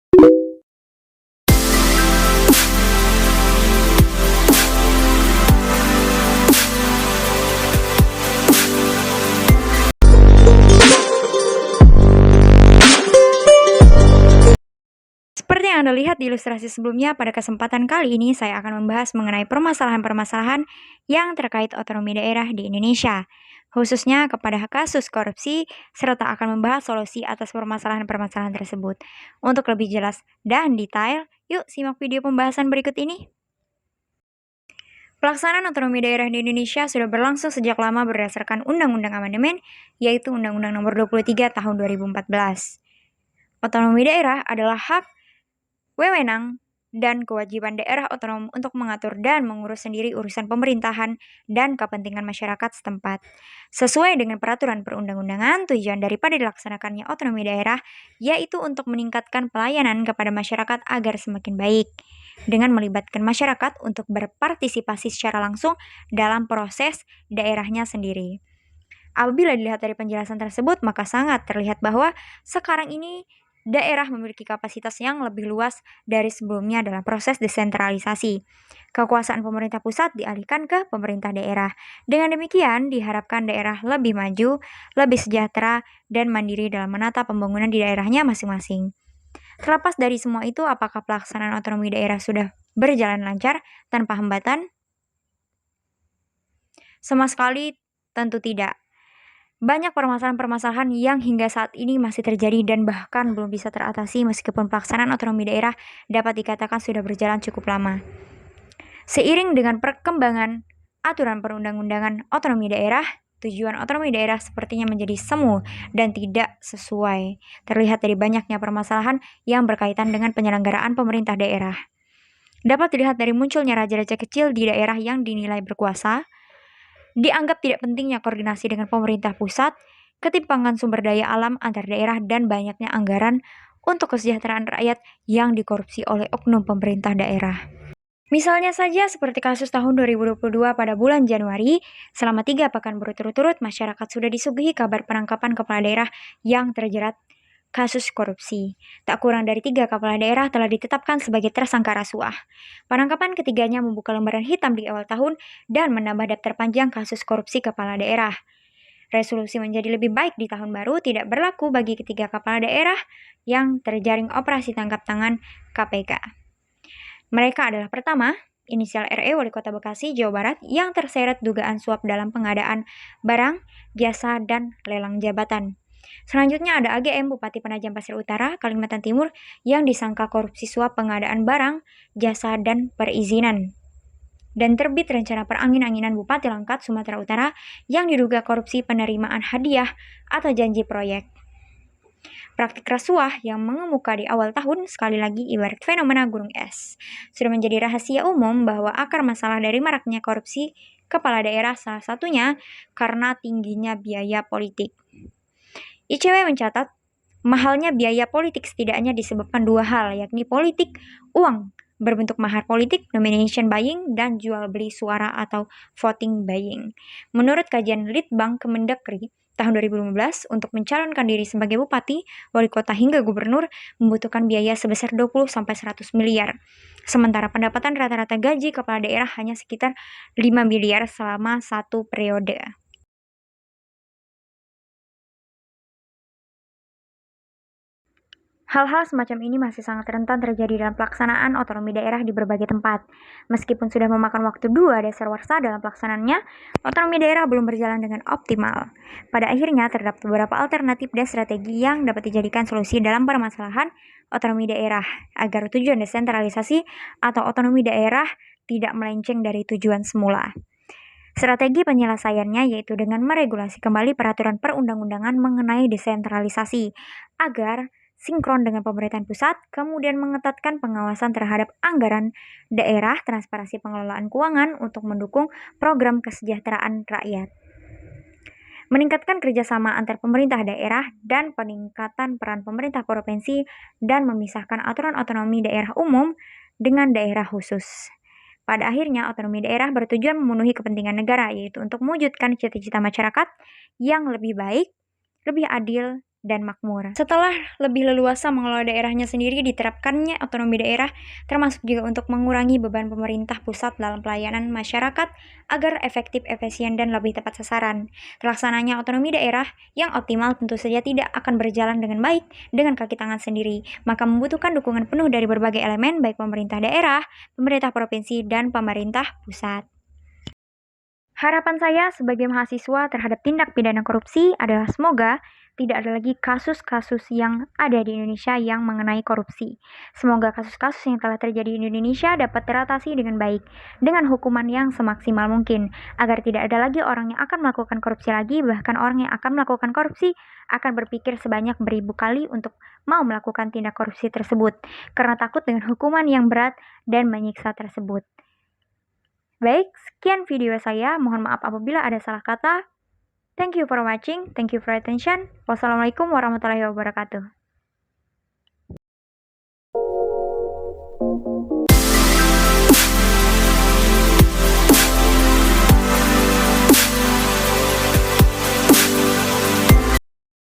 Seperti yang Anda lihat di ilustrasi sebelumnya, pada kesempatan kali ini saya akan membahas mengenai permasalahan-permasalahan yang terkait otonomi daerah di Indonesia, khususnya kepada kasus korupsi, serta akan membahas solusi atas permasalahan-permasalahan tersebut. Untuk lebih jelas dan detail, yuk simak video pembahasan berikut ini. Pelaksanaan otonomi daerah di Indonesia sudah berlangsung sejak lama berdasarkan Undang-Undang Amandemen, yaitu Undang-Undang Nomor 23 Tahun 2014. Otonomi daerah adalah hak, wewenang, dan kewajiban daerah otonom untuk mengatur dan mengurus sendiri urusan pemerintahan dan kepentingan masyarakat setempat. Sesuai dengan peraturan perundang-undangan, tujuan daripada dilaksanakannya otonomi daerah yaitu untuk meningkatkan pelayanan kepada masyarakat agar semakin baik, dengan melibatkan masyarakat untuk berpartisipasi secara langsung dalam proses daerahnya sendiri. Apabila dilihat dari penjelasan tersebut, maka sangat terlihat bahwa sekarang ini daerah memiliki kapasitas yang lebih luas dari sebelumnya dalam proses desentralisasi. Kekuasaan pemerintah pusat dialihkan ke pemerintah daerah. Dengan demikian, diharapkan daerah lebih maju, lebih sejahtera, dan mandiri dalam menata pembangunan di daerahnya masing-masing. Terlepas dari semua itu, apakah pelaksanaan otonomi daerah sudah berjalan lancar tanpa hambatan? Sama sekali tentu tidak. Banyak permasalahan-permasalahan yang hingga saat ini masih terjadi dan bahkan belum bisa teratasi meskipun pelaksanaan otonomi daerah dapat dikatakan sudah berjalan cukup lama. Seiring dengan perkembangan aturan perundang-undangan otonomi daerah, tujuan otonomi daerah sepertinya menjadi semu dan tidak sesuai. Terlihat dari banyaknya permasalahan yang berkaitan dengan penyelenggaraan pemerintah daerah. Dapat dilihat dari munculnya raja-raja kecil di daerah yang dinilai berkuasa, dianggap tidak pentingnya koordinasi dengan pemerintah pusat, ketimpangan sumber daya alam antar daerah, dan banyaknya anggaran untuk kesejahteraan rakyat yang dikorupsi oleh oknum pemerintah daerah. Misalnya saja seperti kasus tahun 2022 pada bulan Januari, selama 3 pekan berturut-turut masyarakat sudah disuguhi kabar penangkapan kepala daerah yang terjerat kasus korupsi. Tak kurang dari 3 kepala daerah telah ditetapkan sebagai tersangka rasuah. Penangkapan ketiganya membuka lembaran hitam di awal tahun dan menambah daftar panjang kasus korupsi kepala daerah. Resolusi menjadi lebih baik di tahun baru tidak berlaku bagi ketiga kepala daerah yang terjaring operasi tangkap tangan KPK. Mereka adalah pertama, inisial RE Wali Kota Bekasi, Jawa Barat yang terseret dugaan suap dalam pengadaan barang, jasa, dan lelang jabatan. Selanjutnya ada AGM Bupati Penajam Pasir Utara, Kalimantan Timur yang disangka korupsi suap pengadaan barang, jasa, dan perizinan. Dan terbit rencana perangin-anginan Bupati Langkat, Sumatera Utara yang diduga korupsi penerimaan hadiah atau janji proyek. Praktik rasuah yang mengemuka di awal tahun sekali lagi ibarat fenomena gunung es. Sudah menjadi rahasia umum bahwa akar masalah dari maraknya korupsi kepala daerah salah satunya karena tingginya biaya politik. ICW mencatat, mahalnya biaya politik setidaknya disebabkan 2 hal, yakni politik uang berbentuk mahar politik, nomination buying, dan jual beli suara atau voting buying. Menurut kajian Litbang Kemendagri tahun 2015, untuk mencalonkan diri sebagai bupati, wali kota hingga gubernur membutuhkan biaya sebesar 20-100 miliar. Sementara pendapatan rata-rata gaji kepala daerah hanya sekitar 5 miliar selama 1 periode. Hal-hal semacam ini masih sangat rentan terjadi dalam pelaksanaan otonomi daerah di berbagai tempat. Meskipun sudah memakan waktu 2 dasawarsa dalam pelaksanaannya, otonomi daerah belum berjalan dengan optimal. Pada akhirnya terdapat beberapa alternatif dan strategi yang dapat dijadikan solusi dalam permasalahan otonomi daerah, agar tujuan desentralisasi atau otonomi daerah tidak melenceng dari tujuan semula. Strategi penyelesaiannya yaitu dengan meregulasi kembali peraturan perundang-undangan mengenai desentralisasi, agar sinkron dengan pemerintahan pusat, kemudian mengetatkan pengawasan terhadap anggaran daerah, transparansi pengelolaan keuangan untuk mendukung program kesejahteraan rakyat. Meningkatkan kerjasama antar pemerintah daerah dan peningkatan peran pemerintah provinsi dan memisahkan aturan otonomi daerah umum dengan daerah khusus. Pada akhirnya, otonomi daerah bertujuan memenuhi kepentingan negara, yaitu untuk mewujudkan cita-cita masyarakat yang lebih baik, lebih adil, dan makmur. Setelah lebih leluasa mengelola daerahnya sendiri, diterapkannya otonomi daerah, termasuk juga untuk mengurangi beban pemerintah pusat dalam pelayanan masyarakat agar efektif, efisien, dan lebih tepat sasaran. Terlaksananya otonomi daerah yang optimal tentu saja tidak akan berjalan dengan baik dengan kaki tangan sendiri, maka membutuhkan dukungan penuh dari berbagai elemen, baik pemerintah daerah, pemerintah provinsi, dan pemerintah pusat. Harapan saya sebagai mahasiswa terhadap tindak pidana korupsi adalah semoga tidak ada lagi kasus-kasus yang ada di Indonesia yang mengenai korupsi. Semoga kasus-kasus yang telah terjadi di Indonesia dapat teratasi dengan baik, dengan hukuman yang semaksimal mungkin, agar tidak ada lagi orang yang akan melakukan korupsi lagi, bahkan orang yang akan melakukan korupsi akan berpikir sebanyak beribu kali untuk mau melakukan tindak korupsi tersebut, karena takut dengan hukuman yang berat dan menyiksa tersebut. Baik, sekian video saya. Mohon maaf apabila ada salah kata. Thank you for watching. Thank you for attention. Wassalamualaikum warahmatullahi wabarakatuh.